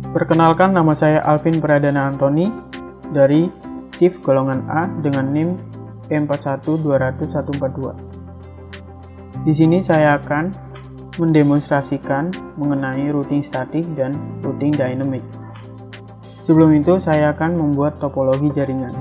Perkenalkan, nama saya Alvin Pradana Antoni dari CIF golongan A dengan NIM E4120142. Di sini saya akan mendemonstrasikan mengenai routing statik dan routing dynamic. Sebelum itu, saya akan membuat topologi jaringan.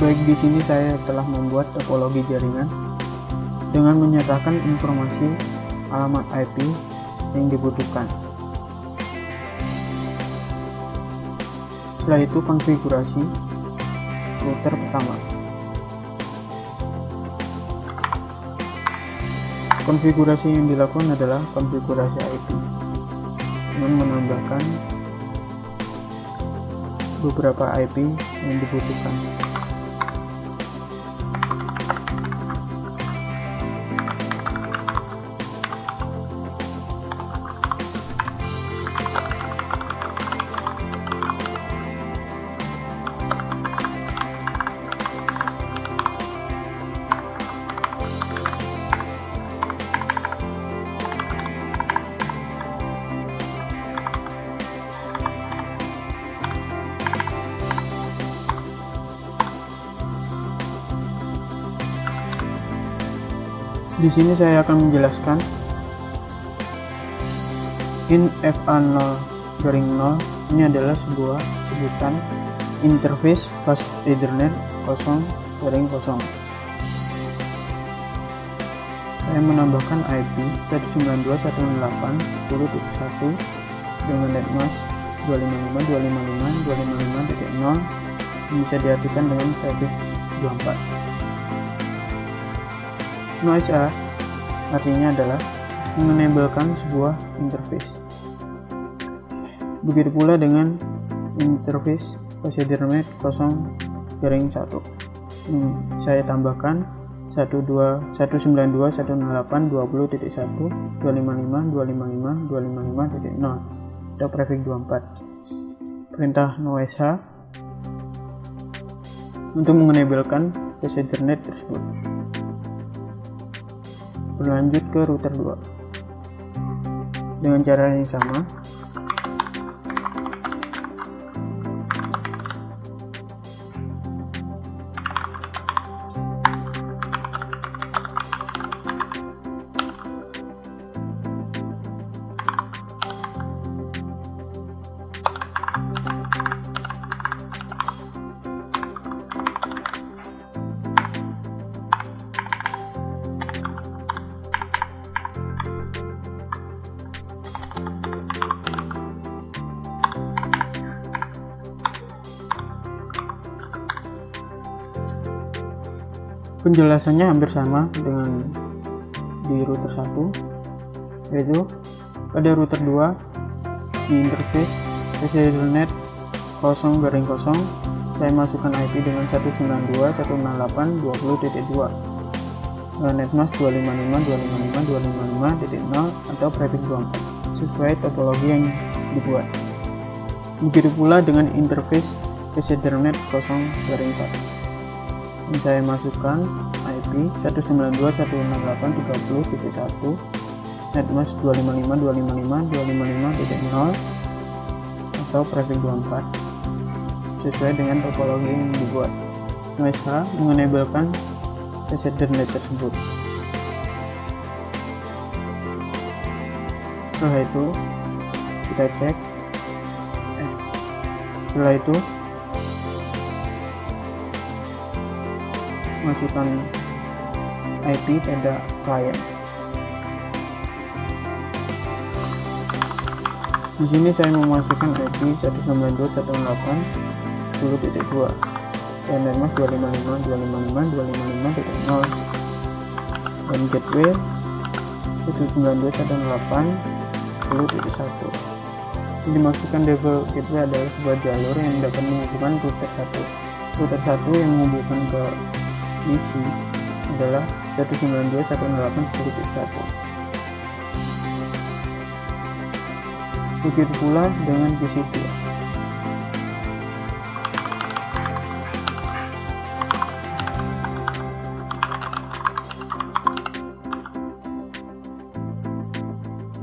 Baik, di sini saya telah membuat topologi jaringan dengan menyatakan informasi alamat IP yang dibutuhkan. Setelah itu, konfigurasi router pertama. Konfigurasi yang dilakukan adalah konfigurasi IP dengan menambahkan beberapa IP yang dibutuhkan. Di sini saya akan menjelaskan INFA0/0 ini adalah sebuah sebutan interface fast Ethernet 0/0. Saya menambahkan IP 192.168.10.1 dengan netmask 255.255.255.0 yang bisa diartikan dengan prefix 24. Noise A artinya adalah menenablekan sebuah interface. Begitu pula dengan interface fast Ethernet 0/1. Saya tambahkan 192.168.20.1 255.255.255.0 atau prefix 24. Perintah noise H untuk menenablekan fast Ethernet tersebut. Berlanjut ke router 2 dengan cara yang sama. Penjelasannya hampir sama dengan di router 1, yaitu pada router 2 di interface fast Ethernet 0/0 saya masukkan IP dengan 192.168.20.2 dengan netmask 255.255.255.0 atau prefix 24 sesuai topologi yang dibuat. Begitu pula dengan interface fast Ethernet 0/4. Saya masukkan IP 192.168.30.1 netmask 255.255.255.0 atau prefix 24 sesuai dengan topologi yang dibuat. Noise H mengenablekan fast Ethernet tersebut. Setelah itu kita cek. Setelah itu masukkan IP pada klien. Di sini saya memasukkan IP 192.168.10.2 dan netmask 255.255.255.0 dan gateway 192.168.10.1. Yang dimaksudkan default gateway adalah sebuah jalur yang dapat menghubungkan router 1. Router 1 yang menghubungkan ke PC adalah 192.168.10.1. Begitu pula dengan PC 2.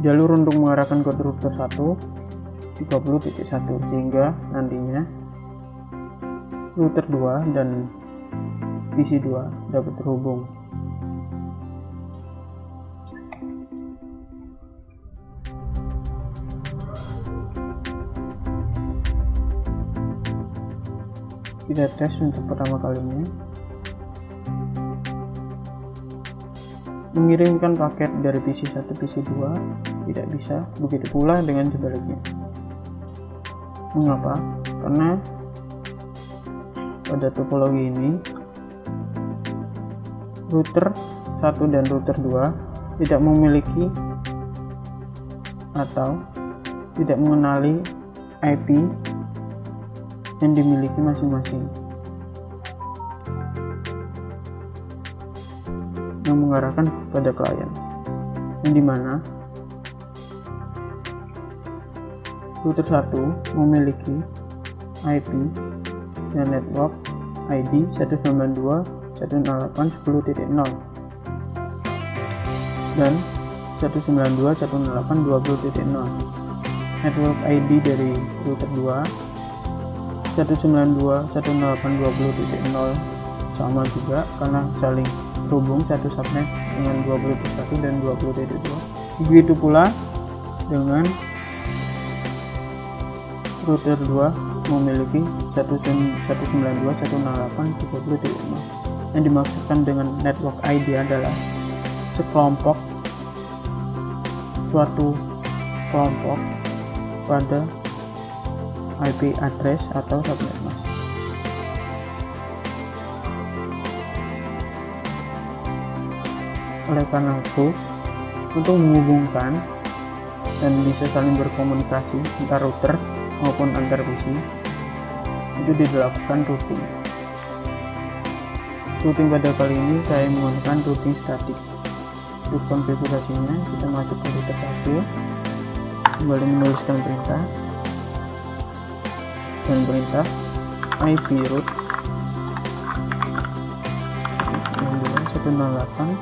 Jalur untuk mengarahkan ke router 1 30.1 sehingga nantinya router 2 dan PC 2 dapat terhubung. Kita tes untuk pertama kalinya. Mengirimkan paket dari PC 1 PC 2 tidak bisa, begitu pula dengan sebaliknya. Mengapa? Karena pada topologi ini router 1 dan router 2 tidak memiliki atau tidak mengenali IP yang dimiliki masing-masing, yang mengarahkan pada klien, yang dimana router 1 memiliki IP dan network ID 192.168.10.0 dan 192.168.20.0. Network ID dari router 2 192.168.20.0 sama juga karena saling terhubung satu subnet dengan 20.1 dan 20.2. Begitu pula dengan router 2 memiliki 192.168.30.0. Yang dimaksudkan dengan network ID adalah suatu kelompok pada IP address atau subnet mask. Oleh karena itu, untuk menghubungkan dan bisa saling berkomunikasi antar router maupun antar PC, itu dilakukan routing. Routing pada kali ini saya menggunakan routing statik. Untuk konfigurasinya, kita masuk ke router 1, kembali menuliskan perintah dan perintah IP root 108.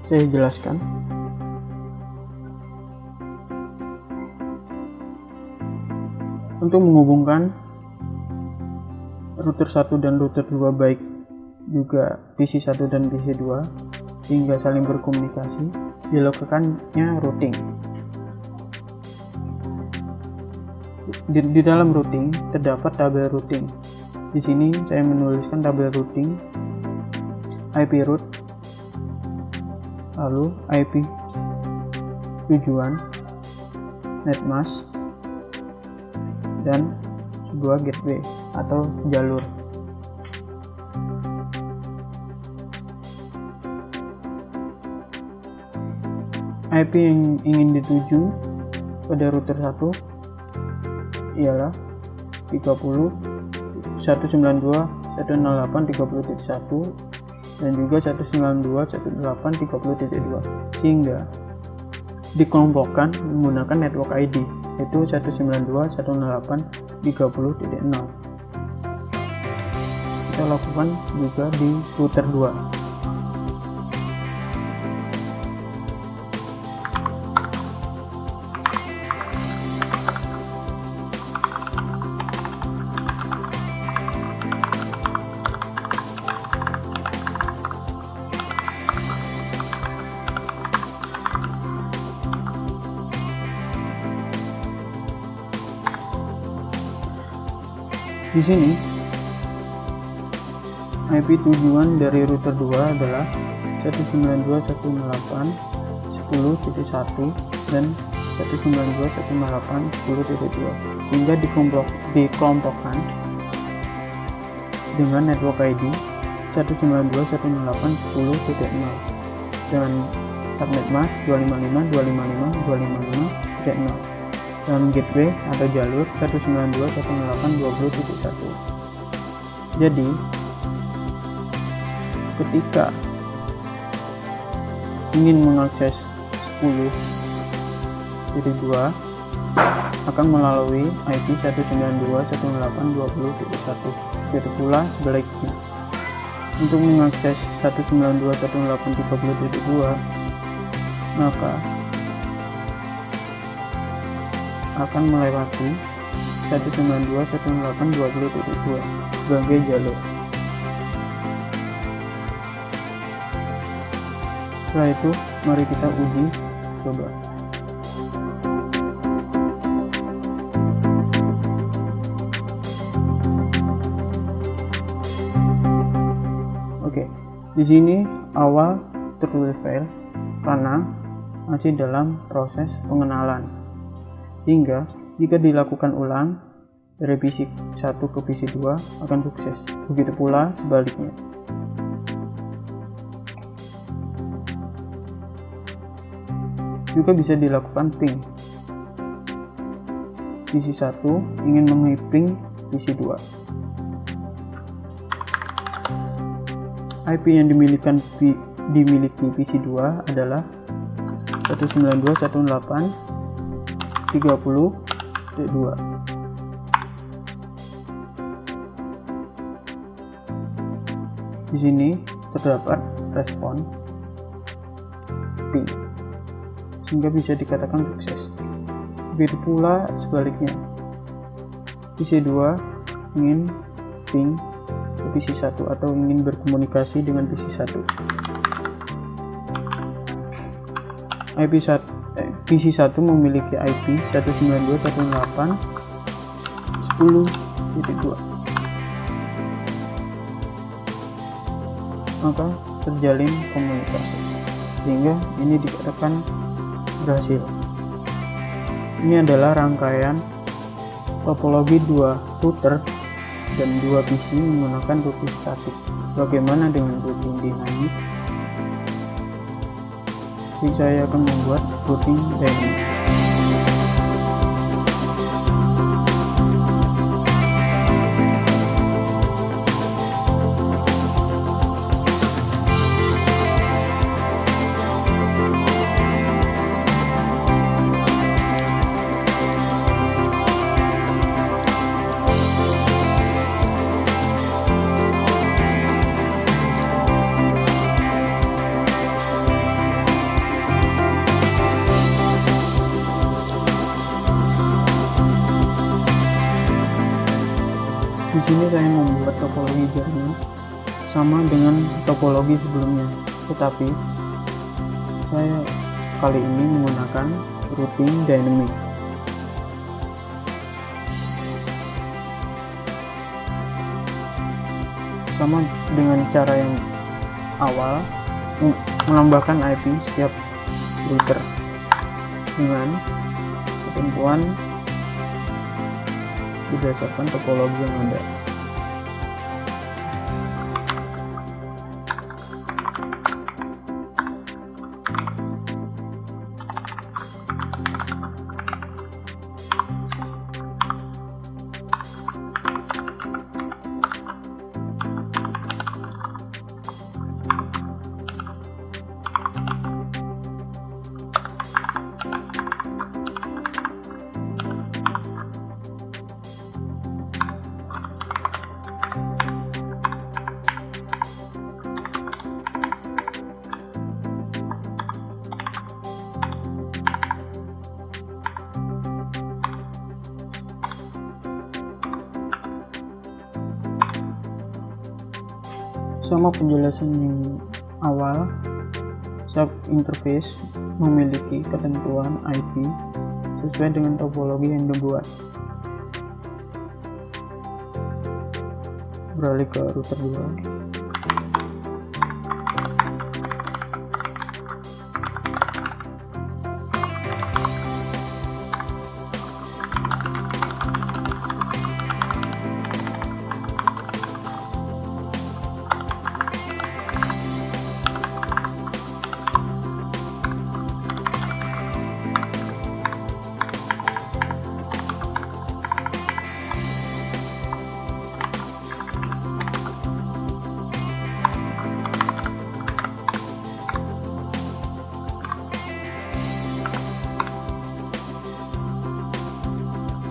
Saya jelaskan. Untuk menghubungkan router 1 dan router 2 baik juga PC 1 dan PC 2 hingga saling berkomunikasi, dilakukannya routing. Di dalam routing terdapat tabel routing. Di sini saya menuliskan tabel routing IP root, lalu IP tujuan, netmask, dan sebuah gateway atau jalur. IP yang ingin dituju pada router 1 ialah 192.168.30.1 dan juga 192.168.30.2, sehingga dikelompokkan menggunakan network ID yaitu 192.168.30.0. Kita lakukan juga di router 2. Di sini IP tujuan dari router 2 adalah 192.168.10.1 dan 192.168.10.2 hingga dikelompokkan dengan network ID 192.168.10.0 dengan subnet mask 255.255.255.0 dan gateway atau jalur 192.168.20.1. Jadi ketika ingin mengakses 10.2 akan melalui IP 192.168.20.1. Begitu pula sebaliknya. Untuk mengakses 192.168.30.2 maka akan melewati 192.168.20.2 sebagai jalur. Setelah itu, mari kita uji coba. Oke, di sini awal tertulis fail karena masih dalam proses pengenalan. Sehingga jika dilakukan ulang dari PC 1 ke PC 2 akan sukses. Begitu pula sebaliknya. Juga bisa dilakukan ping. PC 1 ingin mengiping PC 2. IP yang dimiliki PC 2 adalah 192.168.30.2. Di sini terdapat respon ping sehingga bisa dikatakan sukses. Begitu pula sebaliknya. PC 2 ingin ping ke PC 1 atau ingin berkomunikasi dengan PC 1. PC 1 memiliki IP 192.168.10.2. Maka terjalin komunikasi sehingga ini dikatakan berhasil. Ini adalah rangkaian topologi 2 router dan 2 PC menggunakan routing statik. Bagaimana dengan routing dinamik? Jadi saya akan membuat routing dynamic. Di sini saya membuat topologi jaringan sama dengan topologi sebelumnya, tetapi saya kali ini menggunakan routing dynamic. Sama dengan cara yang awal, menambahkan IP setiap router dengan ketentuan berdasarkan topologi yang ada. Sama penjelasan yang awal, sub interface memiliki ketentuan IP sesuai dengan topologi yang dibuat. beralih ke router 2.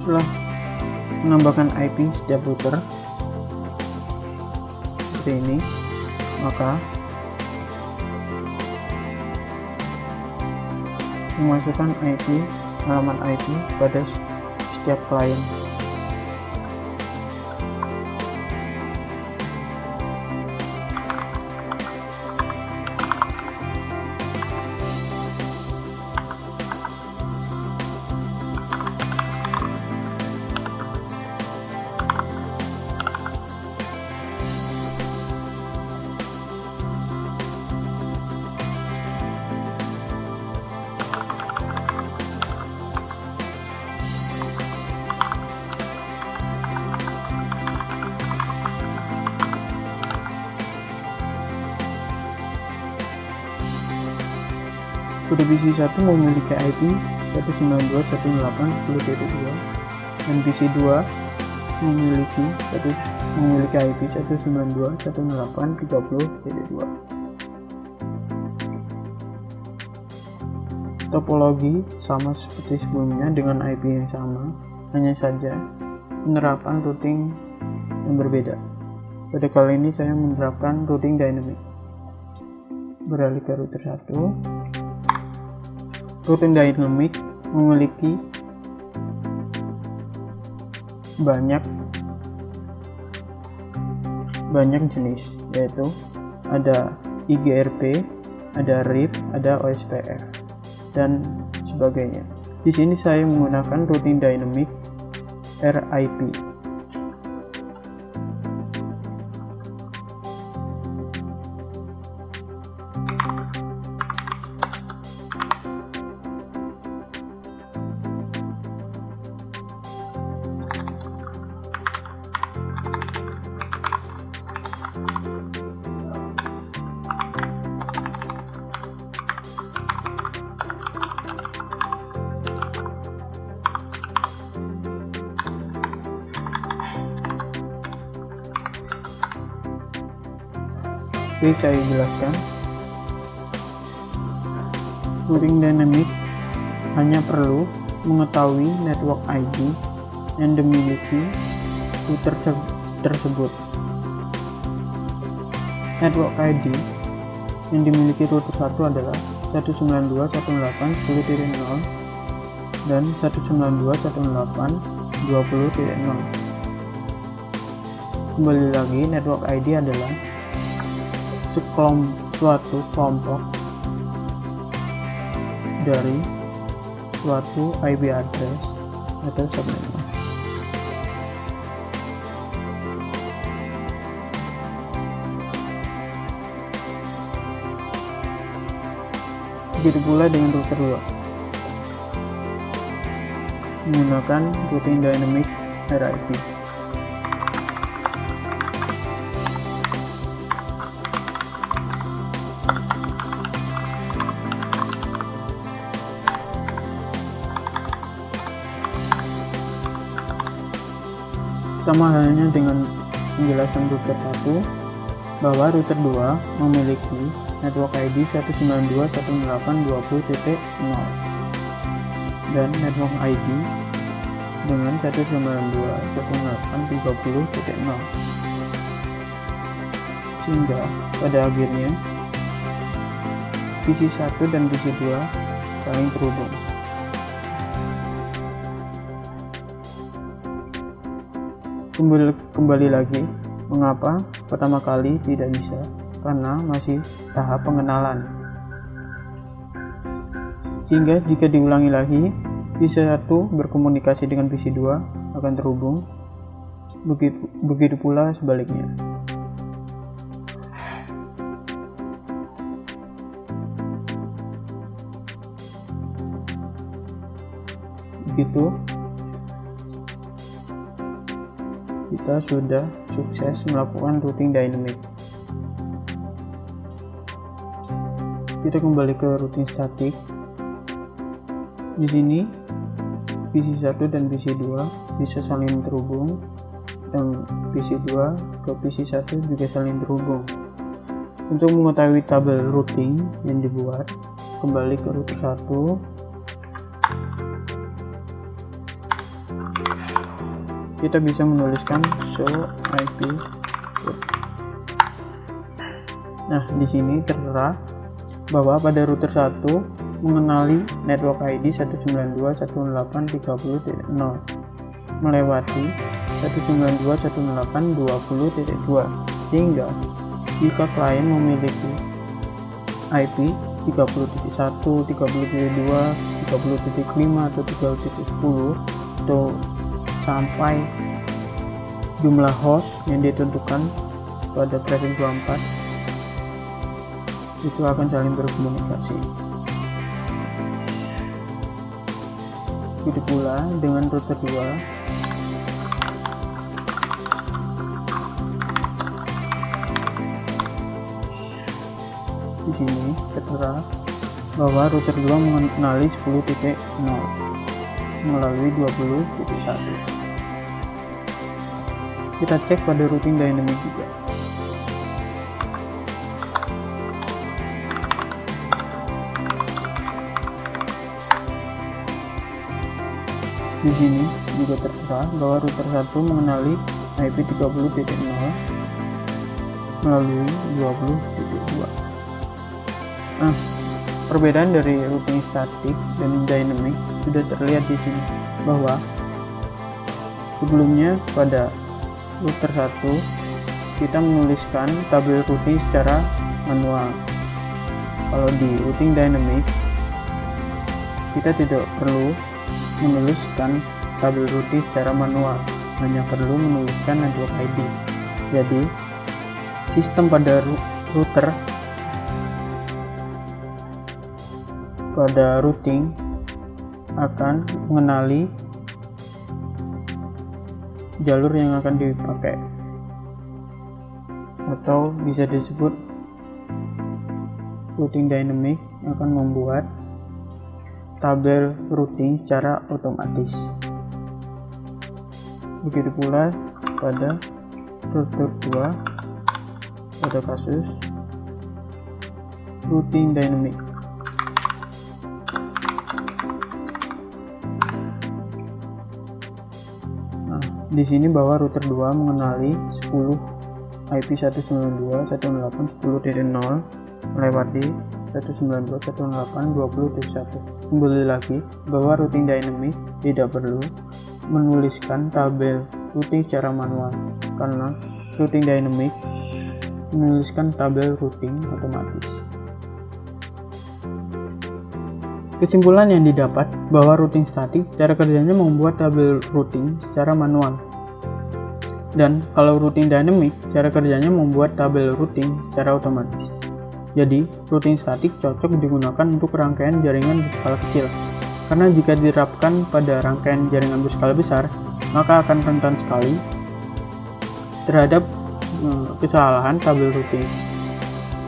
Setelah menambahkan IP setiap router seperti ini, maka memasukkan halaman IP pada setiap klien. Kode PC1 memiliki IP 192.168.10.2 dan PC2 memiliki IP 192.168.30.2. Topologi sama seperti sebelumnya dengan IP yang sama, hanya saja penerapan routing yang berbeda. Pada kali ini saya menerapkan routing dynamic. Beralih ke router 1. Routing dynamic memiliki banyak jenis, yaitu ada IGRP, ada RIP, ada OSPF, dan sebagainya. Di sini saya menggunakan routing dynamic RIP. Oke, saya jelaskan. Routing dynamic hanya perlu mengetahui network ID yang dimiliki router tersebut. Network ID yang dimiliki router 1 adalah 192.168.10.0 dan 192.168.20.0. Kembali lagi, network ID adalah suatu kelompok dari suatu IP address atau subnet mask. Begitu pula dengan router 2 menggunakan routing dynamic RIP. Sama halnya dengan penjelasan router 1, bahwa router 2 memiliki network ID 192.168.20.0 dan network ID dengan 192.168.30.0, sehingga pada akhirnya PC1 dan PC2 saling terhubung. Kembali lagi, mengapa pertama kali tidak bisa? Karena masih tahap pengenalan. Sehingga jika diulangi lagi, PC1 berkomunikasi dengan PC2 akan terhubung, Begitu pula sebaliknya. Begitu, kita sudah sukses melakukan routing dynamic. Kita kembali ke routing statik. Di sini PC1 dan PC2 bisa saling terhubung, dan PC2 ke PC1 juga saling terhubung. Untuk mengetahui tabel routing yang dibuat, kembali ke router 1. Kita bisa menuliskan show IP. Nah, di sini tertera bahwa pada router 1 mengenali network ID 192.168.30.0 melewati 192.168.20.2, sehingga jika klien memiliki IP 30.1, 30.2, 30.5 atau 30.10 atau sampai jumlah host yang ditentukan pada present 24, itu akan saling berkomunikasi. Begitu pula dengan router 2. Di sini tertera bahwa router 2 mengenali 10.0 melalui 20.1. Kita cek pada routing dynamic juga. Di sini juga tertera bahwa router 1 mengenali IP 30.0 melalui 20.2. Nah, perbedaan dari routing statik dan dynamic sudah terlihat di sini, bahwa sebelumnya pada router 1 kita menuliskan tabel routing secara manual. Kalau di routing dynamic kita tidak perlu menuliskan tabel routing secara manual, hanya perlu menuliskan network ID. Jadi sistem pada router pada routing akan mengenali jalur yang akan dipakai, atau bisa disebut routing dynamic akan membuat tabel routing secara otomatis. Begitu pula pada router 2 pada kasus routing dynamic. Nah, di sini bahwa router 2 mengenali 10 IP 192.168.10.0 melewati 192.168.20.1. Kembali lagi bahwa routing dynamic tidak perlu menuliskan tabel routing secara manual, karena routing dynamic menuliskan tabel routing otomatis. Kesimpulan yang didapat bahwa routing statik cara kerjanya membuat tabel routing secara manual, dan kalau routing dynamic cara kerjanya membuat tabel routing secara otomatis. Jadi, routing statik cocok digunakan untuk rangkaian jaringan berskala kecil, karena jika diterapkan pada rangkaian jaringan berskala besar, maka akan rentan sekali terhadap kesalahan tabel routing.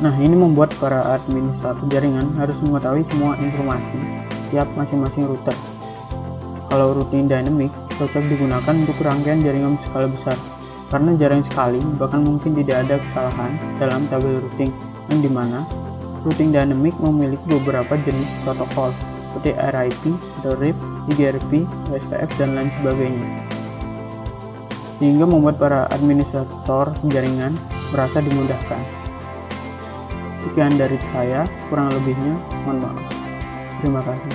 Nah, ini membuat para administrator jaringan harus mengetahui semua informasi tiap masing-masing router. Kalau routing dynamic cocok digunakan untuk rangkaian jaringan berskala besar, karena jarang sekali bahkan mungkin tidak ada kesalahan dalam tabel routing, yang dimana routing dynamic memiliki beberapa jenis protokol seperti RIP, RIP, IGRP, SPF, dan lain sebagainya, sehingga membuat para administrator jaringan merasa dimudahkan. Sekian dari saya, kurang lebihnya mohon maaf. Terima kasih.